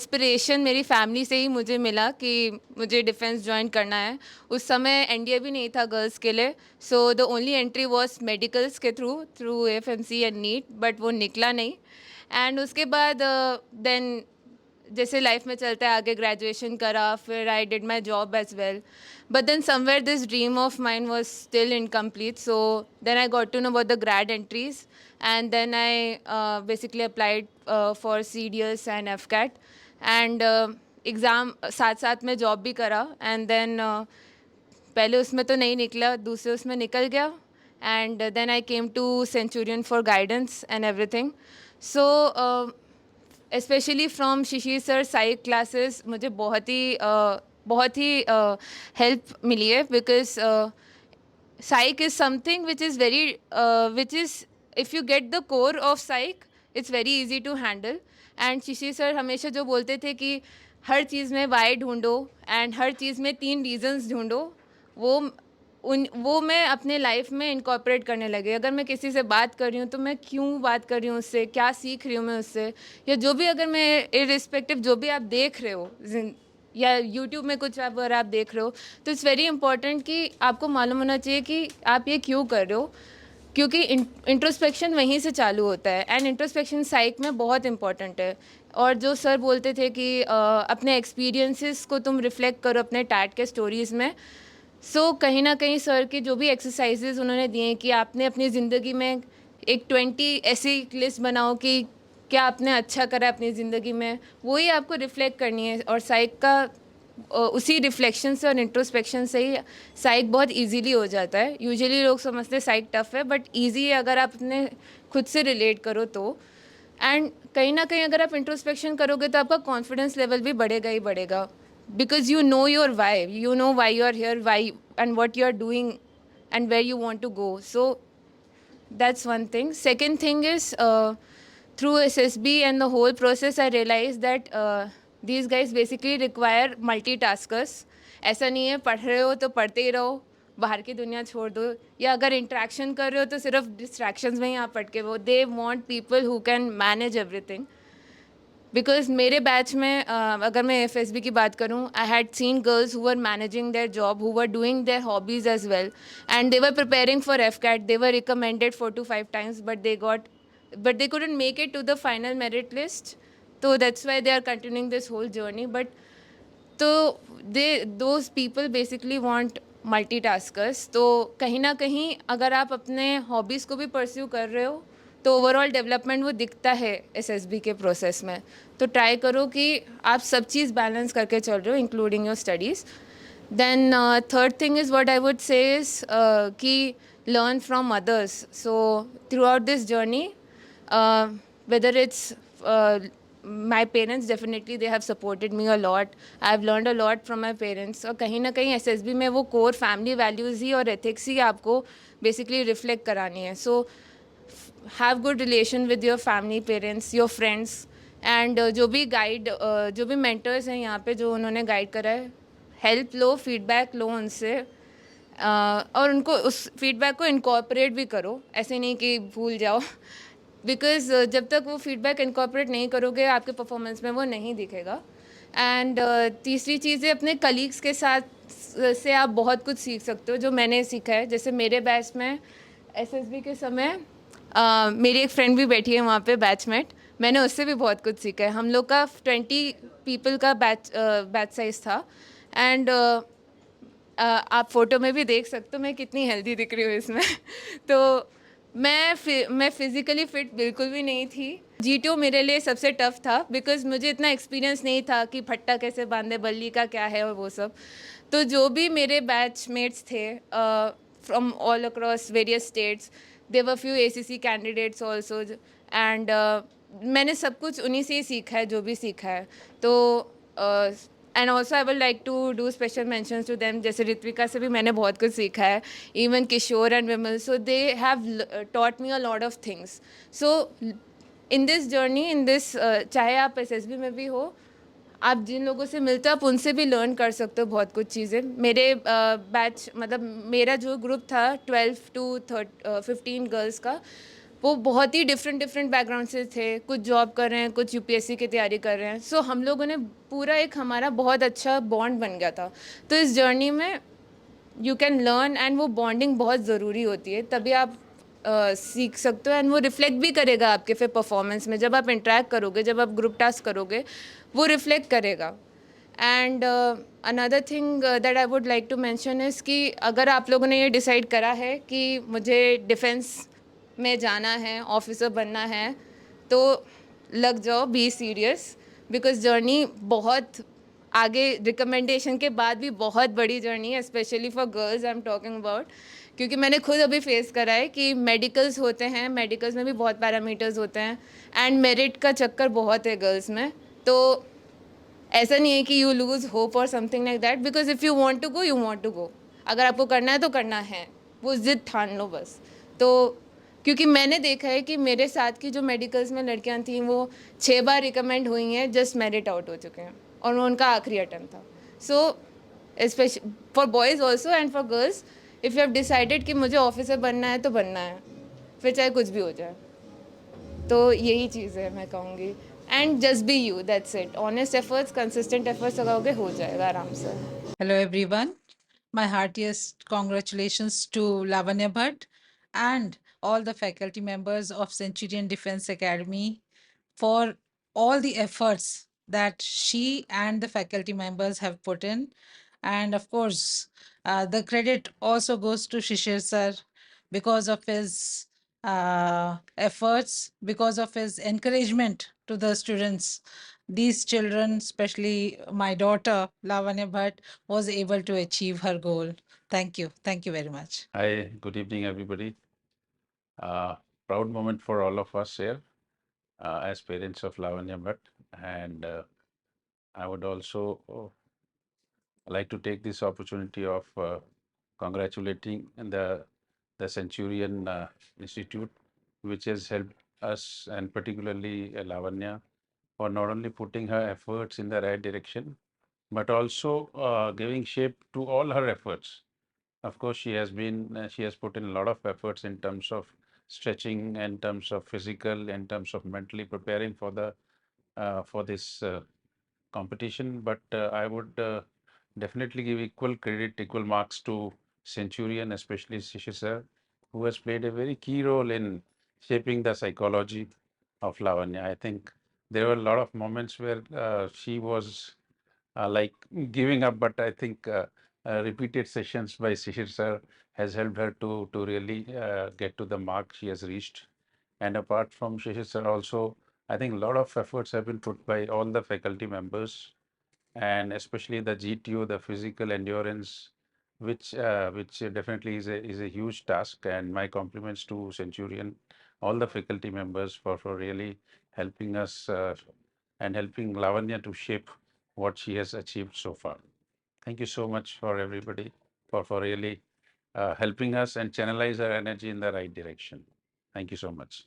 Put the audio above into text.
Inspiration मेरी family से ही मुझे मिला कि मुझे डिफेंस ज्वाइन करना है। उस समय एनडीए भी नहीं था गर्ल्स के लिए, so the only entry was medicals के through through FMC and NEET, but वो निकला नहीं। एंड उसके बाद देन जैसे लाइफ में चलता है आगे, ग्रेजुएशन करा, फिर I did my job as well, but then somewhere this dream of mine was still incomplete, so then I got to know about the grad entries and then I basically applied for CDS and FCAT and exam साथ साथ में job भी करा and then पहले उसमें तो नहीं निकला, दूसरे उसमें निकल गया and then I came to Centurion for guidance and everything. So specially from Shishir sir psych classes मुझे बहुत ही हेल्प मिली है, because psych is something which is very which is if you get the core of psych it's very easy to handle। and Shishir sir हमेशा जो बोलते थे कि हर चीज़ में वाई ढूंढो एंड हर चीज़ में 3 रीजंस ढूंढो, वो मैं अपने लाइफ में इनकॉर्पोरेट करने लगे। अगर मैं किसी से बात कर रही हूँ तो मैं क्यों बात कर रही हूँ उससे, क्या सीख रही हूँ मैं उससे, या जो भी अगर मैं इरिस्पेक्टिव जो भी आप देख रहे हो या यूट्यूब में कुछ अगर आप देख रहे हो तो इट्स वेरी इंपॉर्टेंट कि आपको मालूम होना चाहिए कि आप ये क्यों कर रहे हो, क्योंकि इंट्रोस्पेक्शन वहीं से चालू होता है एंड इंट्रोस्पेक्शन साइक में बहुत इंपॉर्टेंट है। और जो सर बोलते थे कि अपने एक्सपीरियंसेस को तुम रिफ्लेक्ट करो अपने टैट के स्टोरीज़ में, सो कहीं ना कहीं सर के जो भी एक्सरसाइजेज उन्होंने दिए कि आपने अपनी ज़िंदगी में एक 20 ऐसी लिस्ट बनाओ कि क्या आपने अच्छा करा अपनी ज़िंदगी में, वही आपको रिफ्लेक्ट करनी है। और साइक का उसी रिफ्लेक्शन से और इंट्रोस्पेक्शन से ही साइक बहुत इजीली हो जाता है। यूजुअली लोग समझते हैं साइक टफ है, बट इजी है अगर आप अपने खुद से रिलेट करो तो। एंड कहीं ना कहीं अगर आप इंट्रोस्पेक्शन करोगे तो आपका कॉन्फिडेंस लेवल भी बढ़ेगा ही बढ़ेगा, because you know your why, you know why you are here, why and what you are doing and where you want to go. So that's one thing. Second thing is through SSB and the whole process I realized that these guys basically require multitaskers। ऐसा नहीं है पढ़ रहे हो तो पढ़ते ही रहो, बाहर की दुनिया छोड़ दो, या अगर इंट्रैक्शन कर रहे हो तो सिर्फ डिस्ट्रैक्शंस में ही आप पढ़ के वो, they want people who can manage everything. Because मेरे बैच में अगर मैं FSB की बात करूँ, I had seen girls who were managing their job, who were doing their hobbies as well and they were preparing for FCAT, they were recommended 4 to 5 times but they couldn't make it to the final merit list, so that's why they are continuing this whole journey। but तो those people basically want multitaskers. तो कहीं ना कहीं अगर आप अपने hobbies को भी परस्यू कर रहे हो तो ओवरऑल डेवलपमेंट वो दिखता है SSB के प्रोसेस में। तो ट्राई करो कि आप सब चीज़ बैलेंस करके चल रहे हो including your studies. Then third thing is what I would say is कि learn from others. So throughout this journey whether it's my parents, definitely they have supported me a lot, I have learned a lot from my parents। और कहीं ना कहीं SSB में वो core family values ही और ethics ही आपको basically reflect करानी है। So have good relation with your family, parents, your friends and जो भी मेंटर्स हैं यहाँ पे जो उन्होंने गाइड करा है, हेल्प लो, फीडबैक लो उनसे और उनको उस फीडबैक को इनकॉर्पोरेट भी करो, ऐसे नहीं कि भूल जाओ। बिकॉज जब तक वो फीडबैक इनकॉर्पोरेट नहीं करोगे आपके परफॉर्मेंस में वो नहीं दिखेगा। एंड तीसरी चीज़ है अपने कलीग्स के साथ से आप बहुत कुछ सीख सकते हो, जो मैंने सीखा है। जैसे मेरे बैच में SSB के समय मेरी एक फ्रेंड भी बैठी है वहाँ पे, बैचमेट, मैंने उससे भी बहुत कुछ सीखा है। हम लोग का 20 पीपल का बैच साइज था एंड आप फोटो में भी देख सकते हो मैं कितनी हेल्दी दिख रही हूँ इसमें। तो मैं फिज़िकली फ़िट बिल्कुल भी नहीं थी। G2 मेरे लिए सबसे टफ़ था बिकॉज़ मुझे इतना एक्सपीरियंस नहीं था कि फट्टा कैसे बांधे, बल्ली का क्या है और वो सब। तो जो भी मेरे बैचमेट्स थे from all across various states, there were few ACC candidates also and मैंने सब कुछ उन्हीं से ही सीखा है जो भी सीखा है। तो and also I would like to do special mentions to them, जैसे ऋत्विका से भी मैंने बहुत कुछ सीखा है, even Kishore and Vimal, so they have taught me a lot of things. So in this journey, in this चाहे आप SSB में भी हो, आप जिन लोगों से मिलते हो आप उनसे भी लर्न कर सकते हो बहुत कुछ चीज़ें। मेरे बैच मतलब मेरा जो ग्रुप था 12 to 15 गर्ल्स का, वो बहुत ही डिफरेंट डिफरेंट बैकग्राउंड से थे, कुछ जॉब कर रहे हैं, कुछ यूपीएससी की तैयारी कर रहे हैं। सो हम लोगों ने पूरा एक हमारा बहुत अच्छा बॉन्ड बन गया था। तो इस जर्नी में यू कैन लर्न, एंड वो बॉन्डिंग बहुत ज़रूरी होती है, तभी आप सीख सकते हो, एंड वो रिफ्लेक्ट भी करेगा आपके फिर परफॉर्मेंस में। जब आप इंटरेक्ट करोगे, जब आप ग्रुप टास्क करोगे, वो रिफ्लेक्ट करेगा। And another thing that I would like to mention is कि अगर आप लोगों ने ये डिसाइड करा है कि मुझे डिफेंस में जाना है, ऑफिसर बनना है, तो लग जाओ, बी सीरियस, बिकॉज जर्नी बहुत आगे, रिकमेंडेशन के बाद भी बहुत बड़ी जर्नी है, specially for girls I am talking about. क्योंकि मैंने खुद अभी फेस करा है कि मेडिकल्स होते हैं, मेडिकल्स में भी बहुत पैरामीटर्स होते हैं, एंड मेरिट का चक्कर बहुत है गर्ल्स में। तो ऐसा नहीं है कि यू लूज़ होप और something like that, because if you want to go, you want to go. अगर आपको करना है तो करना है, वो जिद ठान लो बस। तो क्योंकि मैंने देखा है कि मेरे साथ की जो मेडिकल्स में लड़कियां थी, वो 6 बार रिकमेंड हुई हैं, जस्ट मेरिट आउट हो चुके हैं, और वो उनका आखिरी अटैम्प्ट था। So special for boys also and for girls, if you have decided कि मुझे ऑफिसर बनना है तो बनना है, फिर चाहे कुछ भी हो जाए। तो यही चीज़ है मैं कहूँगी। And just be you, that's it. Honest efforts, consistent efforts लगाओगे, हो जाएगा आराम से। Hello, everyone. My heartiest congratulations to Lavanya Bhatt and all the faculty members of Centurion Defense Academy for all the efforts that she and the faculty members have put in. And of course, the credit also goes to Shishir sir because of his efforts, because of his encouragement to the students. These children, especially my daughter Lavanya Bhatt, was able to achieve her goal. Thank you. Thank you very much. Hi, good evening, everybody. Proud moment for all of us here as parents of Lavanya Bhatt. And I would also like to take this opportunity of congratulating the Centurion Institute, which has helped us, and particularly Lavanya, for not only putting her efforts in the right direction, but also giving shape to all her efforts. Of course, she has put in a lot of efforts in terms of stretching, in terms of physical, in terms of mentally preparing for the for this competition. But I would definitely give equal credit, equal marks to Centurion, especially Shishi sir, who has played a very key role in shaping the psychology of Lavanya. I think there were a lot of moments where she was like giving up, but I think repeated sessions by Shishir sir has helped her to really get to the mark she has reached. And apart from Shishir sir, also I think a lot of efforts have been put by all the faculty members, and especially the GTO, the physical endurance, which definitely is a huge task. And my compliments to Centurion, all the faculty members for really helping us and helping Lavanya to shape what she has achieved so far. Thank you so much for everybody for really helping us and channelize our energy in the right direction. Thank you so much.